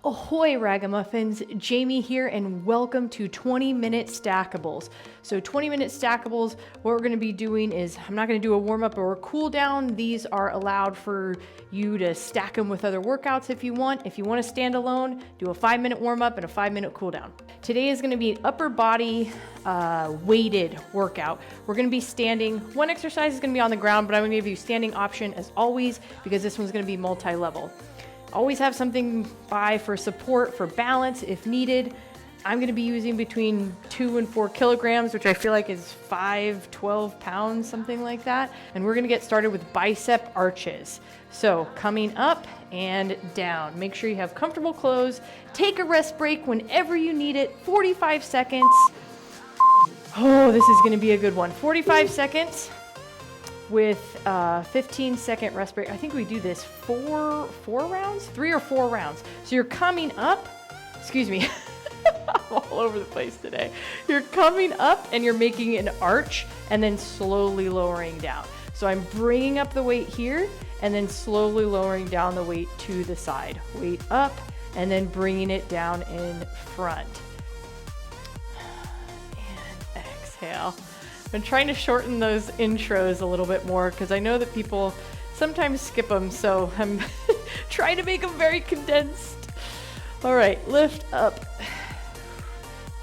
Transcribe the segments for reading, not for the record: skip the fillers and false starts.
Ahoy ragamuffins, Jamie here and welcome to 20-minute stackables. So 20-minute stackables, what we're gonna be doing is, I'm not gonna do a warm up or a cool down. These are allowed for you to stack them with other workouts if you want. If you wanna stand alone, do a 5-minute warm up and a 5-minute cool down. Today is gonna be an upper body weighted workout. We're gonna be standing. One exercise is gonna be on the ground, but I'm gonna give you standing option as always, because this one's gonna be multi-level. Always have something by for support, for balance if needed. I'm gonna be using between 2 and 4 kilograms, which I feel like is 12 pounds, something like that. And we're gonna get started with bicep arches. So coming up and down. Make sure you have comfortable clothes. Take a rest break whenever you need it, 45 seconds. Oh, this is gonna be a good one. 45 seconds. With 15-second rest break. I think we do this 3 or 4 rounds. So you're coming up, excuse me, I'm all over the place today. You're coming up and you're making an arch and then slowly lowering down. So I'm bringing up the weight here and then slowly lowering down the weight to the side. Weight up and then bringing it down in front. And exhale. I'm trying to shorten those intros a little bit more because I know that people sometimes skip them, so I'm trying to make them very condensed. All right, lift up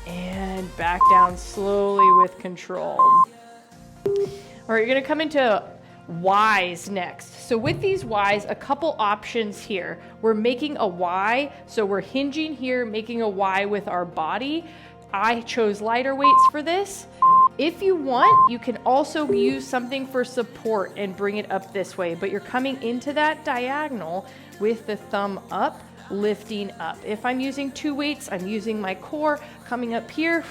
and back down slowly with control. All right, you're gonna come into Ys next. So with these Ys, a couple options here. We're making a Y, so we're hinging here, making a Y with our body. I chose lighter weights for this. If you want, you can also use something for support and bring it up this way, but you're coming into that diagonal with the thumb up, lifting up. If I'm using 2 weights, I'm using my core, coming up here.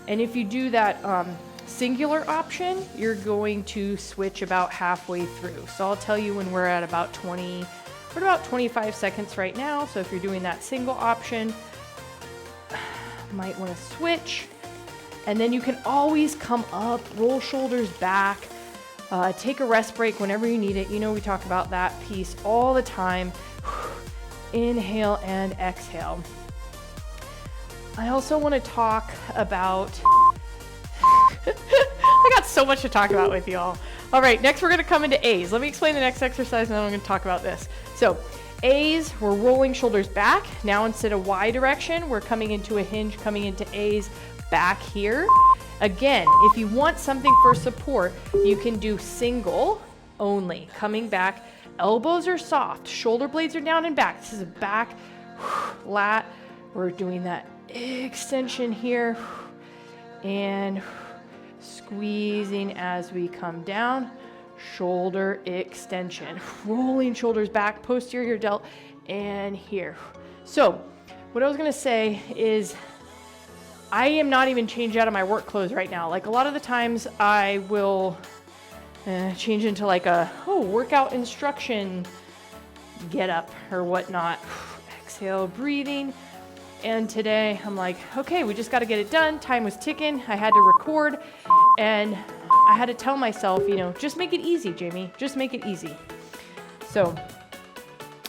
And if you do that singular option, you're going to switch about halfway through. So I'll tell you when we're at about 25 seconds right now. So if you're doing that single option, might want to switch. And then you can always come up, roll shoulders back, take a rest break whenever you need it. You know, we talk about that piece all the time. Inhale and exhale. I also want to talk about, I got so much to talk about with y'all. All right, next we're going to come into A's. Let me explain the next exercise and then I'm going to talk about this. So A's, we're rolling shoulders back. Now instead of Y direction, we're coming into a hinge, coming into A's. Back here. Again, if you want something for support, you can do single only. Coming back, elbows are soft, shoulder blades are down and back. This is a back lat. We're doing that extension here and squeezing as we come down. Shoulder extension, rolling shoulders back, posterior delt, and here. So what I was gonna say is, I am not even changed out of my work clothes right now. Like a lot of the times I will change into like a workout instruction get up or whatnot. Exhale, breathing. And today I'm like, okay, we just got to get it done. Time was ticking. I had to record and I had to tell myself, you know, just make it easy, Jamie. Just make it easy. So,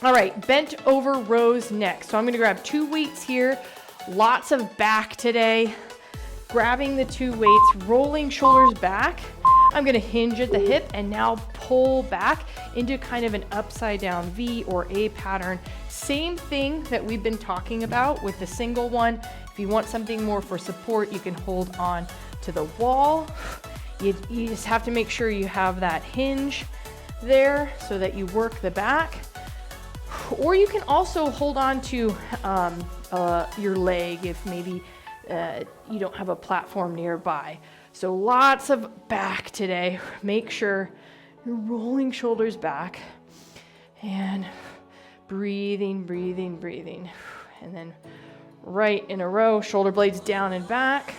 all right, bent over rows next. So I'm going to grab 2 weights here. Lots of back today. Grabbing the 2 weights, rolling shoulders back. I'm gonna hinge at the hip and now pull back into kind of an upside down V or A pattern. Same thing that we've been talking about with the single one. If you want something more for support, you can hold on to the wall. You just have to make sure you have that hinge there so that you work the back. Or you can also hold on to your leg if maybe you don't have a platform nearby. So lots of back today. Make sure you're rolling shoulders back and breathing, breathing, breathing. And then right in a row, shoulder blades down and back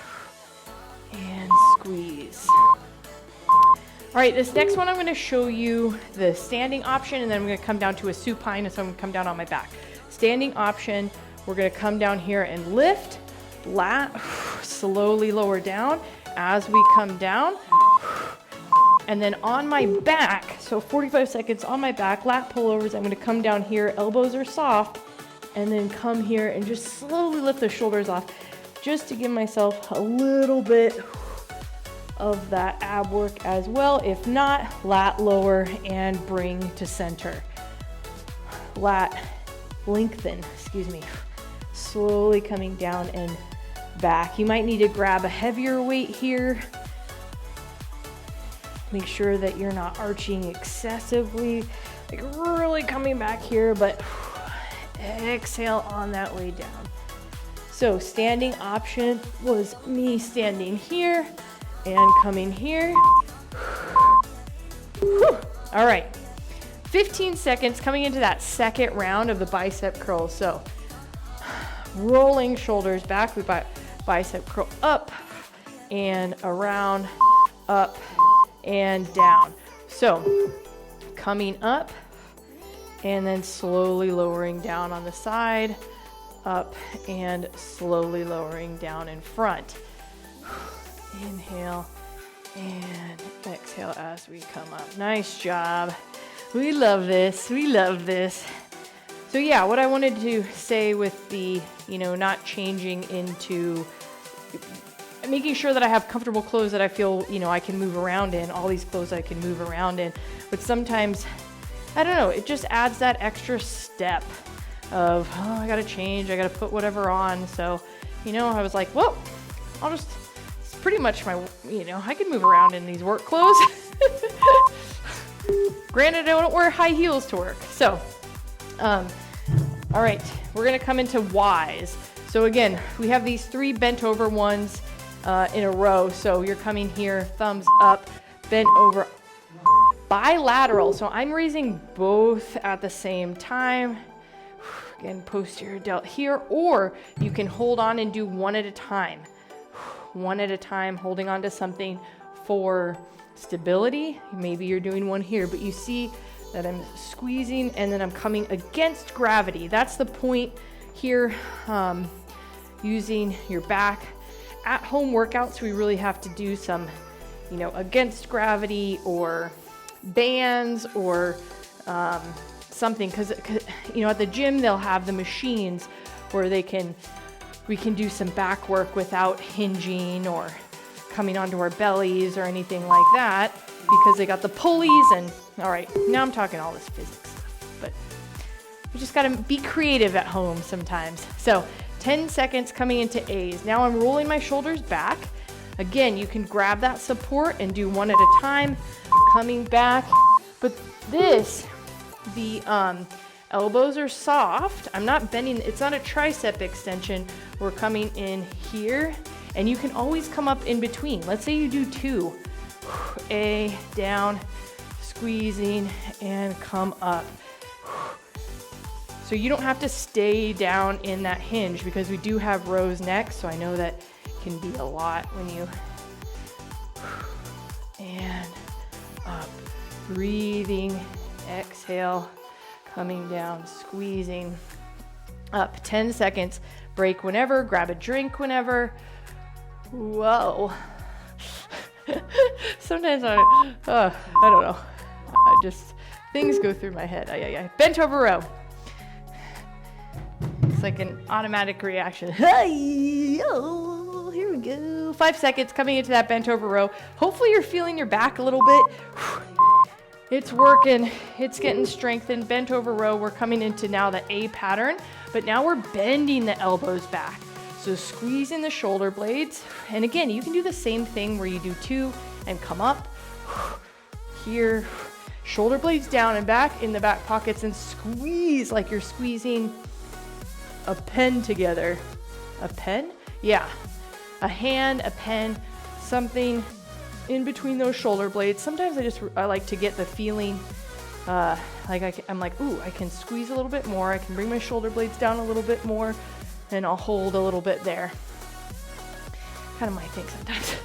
and squeeze. All right, this next one I'm going to show you the standing option and then I'm going to come down to a supine, so I'm going to come down on my back. Standing option, we're going to come down here and lift, lat, slowly lower down as we come down. And then on my back, so 45 seconds on my back, lat pullovers, I'm going to come down here, elbows are soft, and then come here and just slowly lift the shoulders off, just to give myself a little bit of that ab work as well. If not, lat lower and bring to center. Lat lengthen, excuse me. Slowly coming down and back. You might need to grab a heavier weight here. Make sure that you're not arching excessively, like really coming back here, but exhale on that way down. So standing option was me standing here and coming here. Whew. All right, 15 seconds coming into that second round of the bicep curls. So rolling shoulders back, we got bicep curl up and around, up and down. So coming up and then slowly lowering down on the side, up and slowly lowering down in front. Inhale and exhale as we come up. Nice job. We love this. We love this. So yeah, what I wanted to say with the, not changing into making sure that I have comfortable clothes that I feel, I can move around in, all these clothes I can move around in. But sometimes, I don't know, it just adds that extra step of, I gotta change, I gotta put whatever on. So, I was like, well, it's pretty much my, I can move around in these work clothes. Granted, I don't wear high heels to work. So, all right, we're gonna come into Ys. So again, we have these 3 bent over ones in a row. So you're coming here, thumbs up, bent over, bilateral. So I'm raising both at the same time. Again, posterior delt here, or you can hold on and do one at a time. One at a time, holding on to something for stability. Maybe you're doing one here, but you see that I'm squeezing and then I'm coming against gravity. That's the point here, using your back. At home workouts, we really have to do some, against gravity or bands or something, because at the gym they'll have the machines where we can do some back work without hinging or coming onto our bellies or anything like that, because they got the pulleys. And all right, now I'm talking all this physics stuff, but we just got to be creative at home sometimes. So 10 seconds coming into A's. Now I'm rolling my shoulders back. Again, you can grab that support and do one at a time, coming back. But the elbows are soft. I'm not bending, it's not a tricep extension. We're coming in here, and you can always come up in between. Let's say you do 2. A, down, squeezing, and come up. So you don't have to stay down in that hinge, because we do have rows next, so I know that can be a lot when you, and up, breathing, exhale, coming down, squeezing, up, 10 seconds, break whenever, grab a drink whenever. Whoa. Sometimes I don't know, things go through my head. Bent over row. It's like an automatic reaction. Hey, oh, here we go. 5 seconds coming into that bent over row. Hopefully you're feeling your back a little bit. It's working. It's getting strengthened. Bent over row. We're coming into now the A pattern, but now we're bending the elbows back. So squeezing the shoulder blades. And again, you can do the same thing where you do 2 and come up. Here, shoulder blades down and back in the back pockets, and squeeze like you're squeezing a pen together. A pen? Yeah. A hand, a pen, something in between those shoulder blades. Sometimes I like to get the feeling, I'm like, ooh, I can squeeze a little bit more. I can bring my shoulder blades down a little bit more, and I'll hold a little bit there. Kind of my thing sometimes.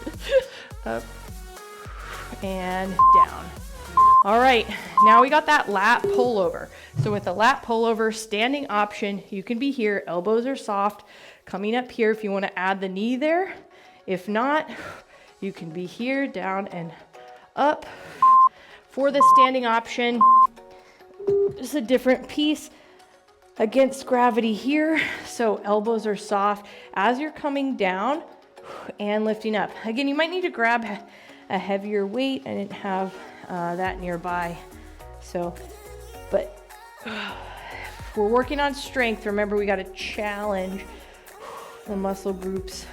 Up and down. All right, now we got that lat pullover. So with the lat pullover, standing option, you can be here, elbows are soft, coming up here if you want to add the knee there. If not, you can be here, down and up. For the standing option, just a different piece. against gravity here. So elbows are soft as you're coming down and lifting up. Again, you might need to grab a heavier weight. I didn't have that nearby. So, but we're working on strength. Remember, we got to challenge the muscle groups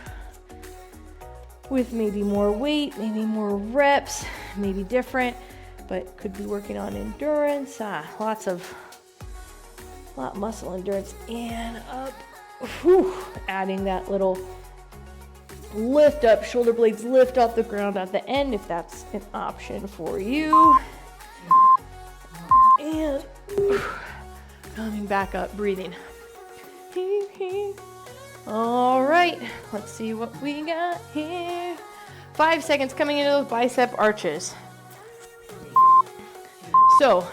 with maybe more weight, maybe more reps, maybe different, but could be working on endurance. Lot muscle endurance and up. Whew, adding that little lift up, shoulder blades lift off the ground at the end if that's an option for you. And coming back up, breathing. All right, let's see what we got here. 5 seconds coming into those bicep arches. So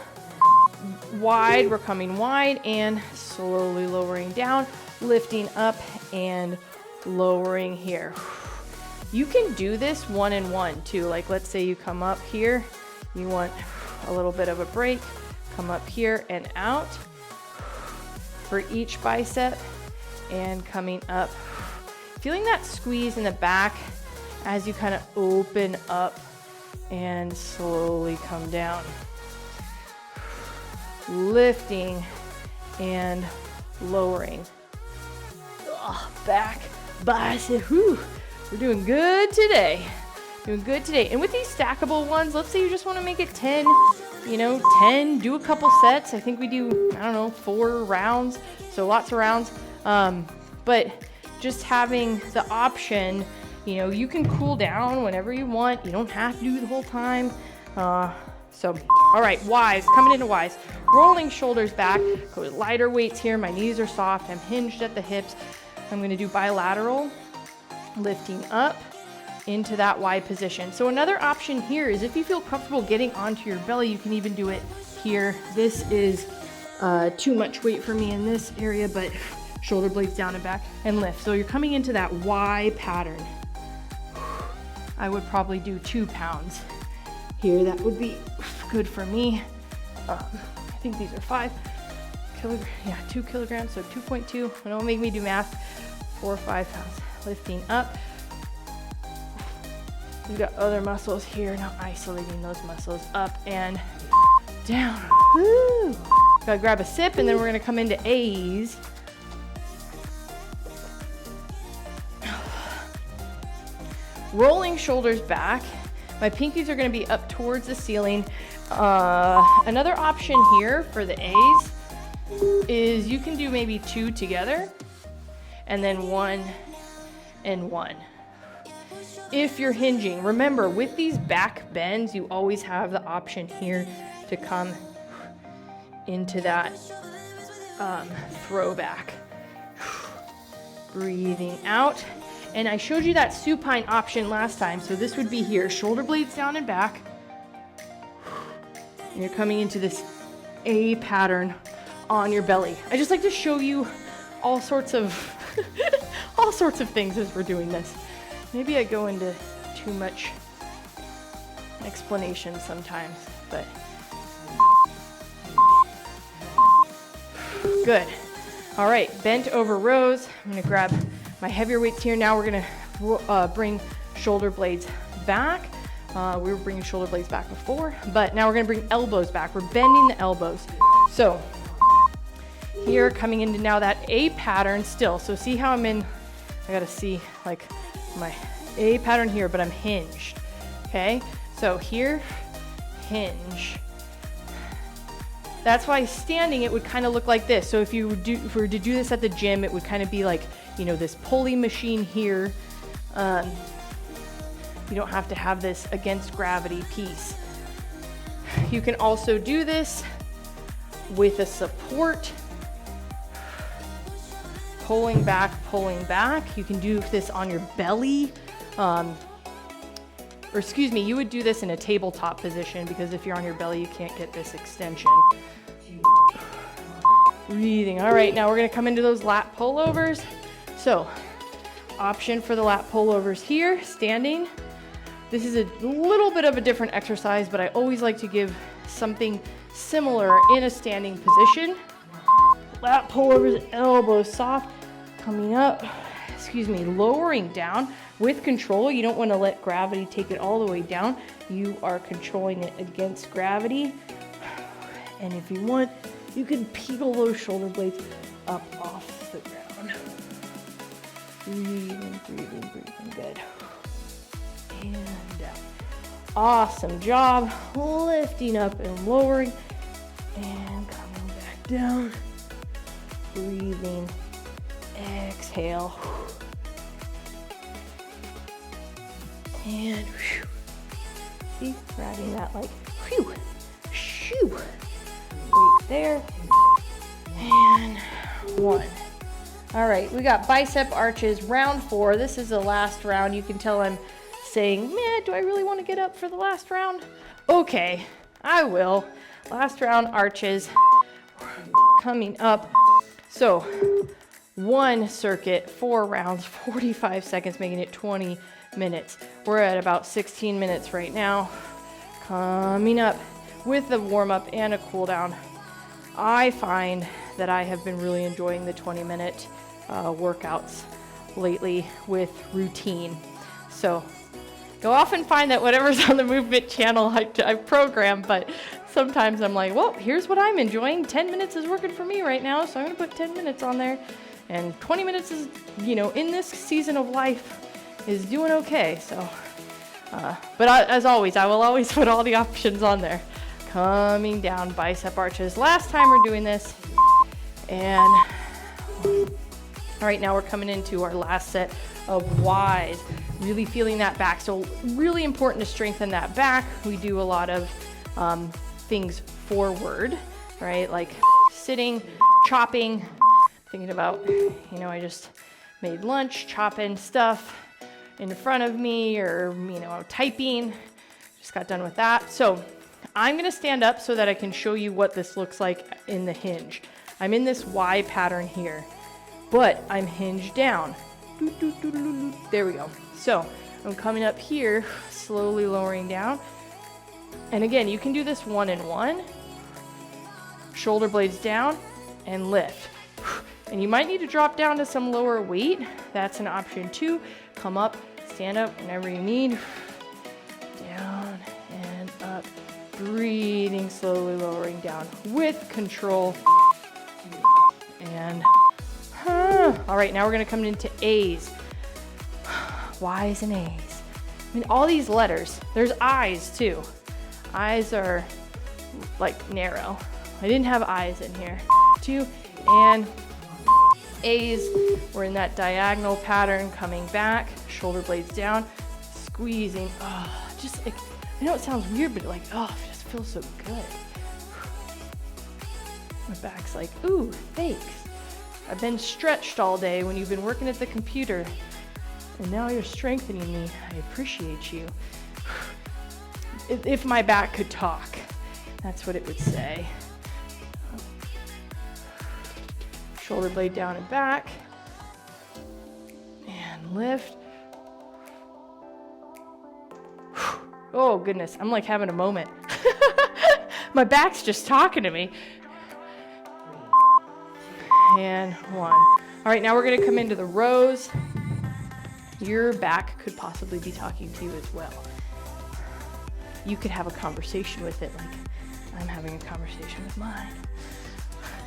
wide, we're coming wide and slowly lowering down, lifting up and lowering here. You can do this one and one too. Like let's say you come up here, you want a little bit of a break, come up here and out for each bicep and coming up. Feeling that squeeze in the back as you kind of open up and slowly come down. Lifting and lowering. Back, bicep. Whew. We're doing good today. Doing good today. And with these stackable ones, let's say you just want to make it 10, 10, do a couple sets. I think we do, 4 rounds. So lots of rounds. But just having the option, you can cool down whenever you want. You don't have to do it the whole time. So, all right, Ys, coming into Ys. Rolling shoulders back, go with lighter weights here. My knees are soft, I'm hinged at the hips. I'm gonna do bilateral, lifting up into that Y position. So another option here is if you feel comfortable getting onto your belly, you can even do it here. This is too much weight for me in this area, but shoulder blades down and back and lift. So you're coming into that Y pattern. I would probably do 2 pounds here. That would be good for me. I think these are 5 kilograms. Yeah, 2 kilograms, so 2.2. Don't make me do math. 4 or 5 pounds. Lifting up. We've got other muscles here. Now isolating those muscles up and down. Woo! Gotta grab a sip, and then we're gonna come into A's. Rolling shoulders back. My pinkies are gonna be up towards the ceiling. Another option here for the A's is you can do maybe 2 together and then 1 and 1. If you're hinging, remember with these back bends, you always have the option here to come into that throwback. Breathing out. And I showed you that supine option last time, so this would be here, shoulder blades down and back. And you're coming into this A pattern on your belly. I just like to show you all sorts of all sorts of things as we're doing this. Maybe I go into too much explanation sometimes, but good. All right, bent over rows. I'm gonna grab my heavier weights here. Now we're gonna bring shoulder blades back. We were bringing shoulder blades back before, but now we're gonna bring elbows back. We're bending the elbows. So here, coming into now that A pattern still. So see how I'm in, I gotta see like my A pattern here, but I'm hinged, okay? So here, hinge. That's why standing, it would kind of look like this. So if we were to do this at the gym, it would kind of be like, this pulley machine here. You don't have to have this against gravity piece. You can also do this with a support. Pulling back, pulling back. You can do this on your belly. Or excuse me, you would do this in a tabletop position because if you're on your belly, you can't get this extension. Breathing. All right, now we're gonna come into those lat pullovers. So, option for the lat pullovers here, standing. This is a little bit of a different exercise, but I always like to give something similar in a standing position. lat pullovers, elbows soft, coming up, lowering down with control. You don't want to let gravity take it all the way down. You are controlling it against gravity. And if you want, you can peel those shoulder blades up off the ground. Breathing, breathing, breathing, good. And down. Awesome job, lifting up and lowering, and coming back down. Breathing, exhale. And whew. See, riding that like whew, shoo. Right there. And 1. All right, we got bicep arches, round 4. This is the last round. You can tell I'm saying, man, do I really want to get up for the last round? Okay, I will. Last round, arches, coming up. So 1 circuit, 4 rounds, 45 seconds, making it 20 minutes. We're at about 16 minutes right now. Coming up with a warm up and a cool down. I find that I have been really enjoying the 20-minute workouts lately with routine. So you'll often find that whatever's on the movement channel I program, but sometimes I'm like, well, here's what I'm enjoying. 10 minutes is working for me right now, so I'm gonna put 10 minutes on there. And 20 minutes is, in this season of life is doing okay. So, but as always, I will always put all the options on there. Coming down, bicep arches. Last time we're doing this. And all right, now we're coming into our last set of Ys. Really feeling that back. So really important to strengthen that back. We do a lot of things forward, right? Like sitting, chopping, thinking about, I just made lunch, chopping stuff in front of me, or, typing. Just got done with that. So I'm gonna stand up so that I can show you what this looks like in the hinge. I'm in this Y pattern here, but I'm hinged down. There we go. So I'm coming up here, slowly lowering down. And again, you can do this 1 and 1. Shoulder blades down and lift. And you might need to drop down to some lower weight. That's an option too. Come up, stand up whenever you need. Down and up. Breathing, slowly lowering down with control. And all right, now we're gonna come into A's. Y's and A's. I mean, all these letters, there's I's too. I's are like narrow. I didn't have I's in here. 2 and A's, we're in that diagonal pattern, coming back, shoulder blades down, squeezing. Just like, I know it sounds weird, but like, it just feels so good. My back's like, ooh, thanks. I've been stretched all day when you've been working at the computer, and now you're strengthening me. I appreciate you. If my back could talk, that's what it would say. Shoulder blade down and back. And lift. Oh goodness, I'm like having a moment. My back's just talking to me. And 1. All right, now we're gonna come into the rows. Your back could possibly be talking to you as well. You could have a conversation with it like I'm having a conversation with mine.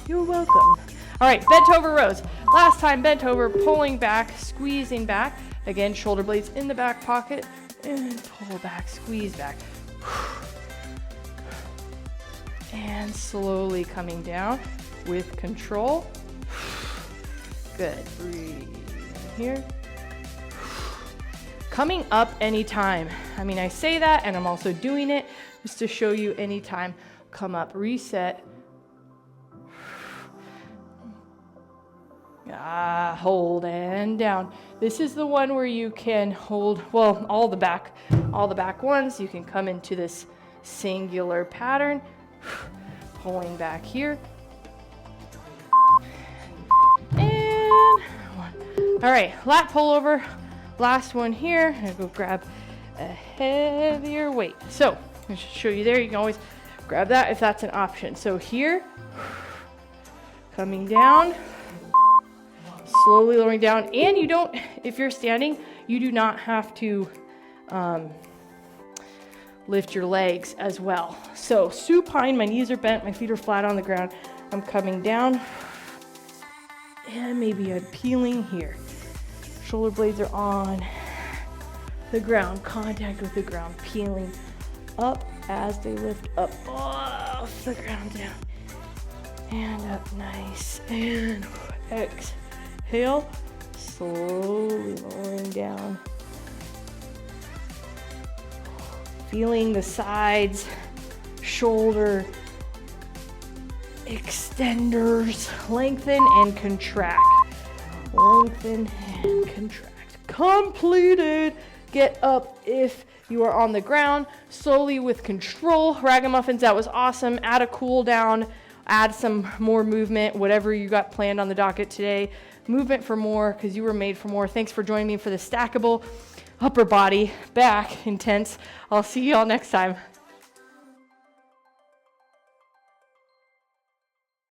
You're welcome. All right, bent over rows. Last time bent over, pulling back, squeezing back. Again, shoulder blades in the back pocket, and pull back, squeeze back. And slowly coming down with control. Good, breathe here. Coming up anytime. I mean, I say that and I'm also doing it just to show you anytime. Come up, reset. Hold and down. This is the one where you can hold, well, all the back ones. You can come into this singular pattern. Pulling back here. And 1. All right, lat pullover. Last one here. I'm gonna go grab a heavier weight. So I should show you there. You can always grab that if that's an option. So here, Coming down, slowly lowering down. And you don't, if you're standing, you do not have to lift your legs as well. So supine, my knees are bent, my feet are flat on the ground. I'm coming down, and maybe I'm peeling here. Shoulder blades are on the ground, contact with the ground, peeling up as they lift up off the ground, down and up, nice, and exhale, slowly lowering down. Feeling the sides, shoulder extenders, lengthen and contract. Lengthen and contract. Completed. Get up if you are on the ground, slowly with control. Ragamuffins, that was awesome. Add a cool down, add some more movement, whatever you got planned on the docket today. Movement for more, because you were made for more. Thanks for joining me for the Stackable upper body, back, intense. I'll see you all next time.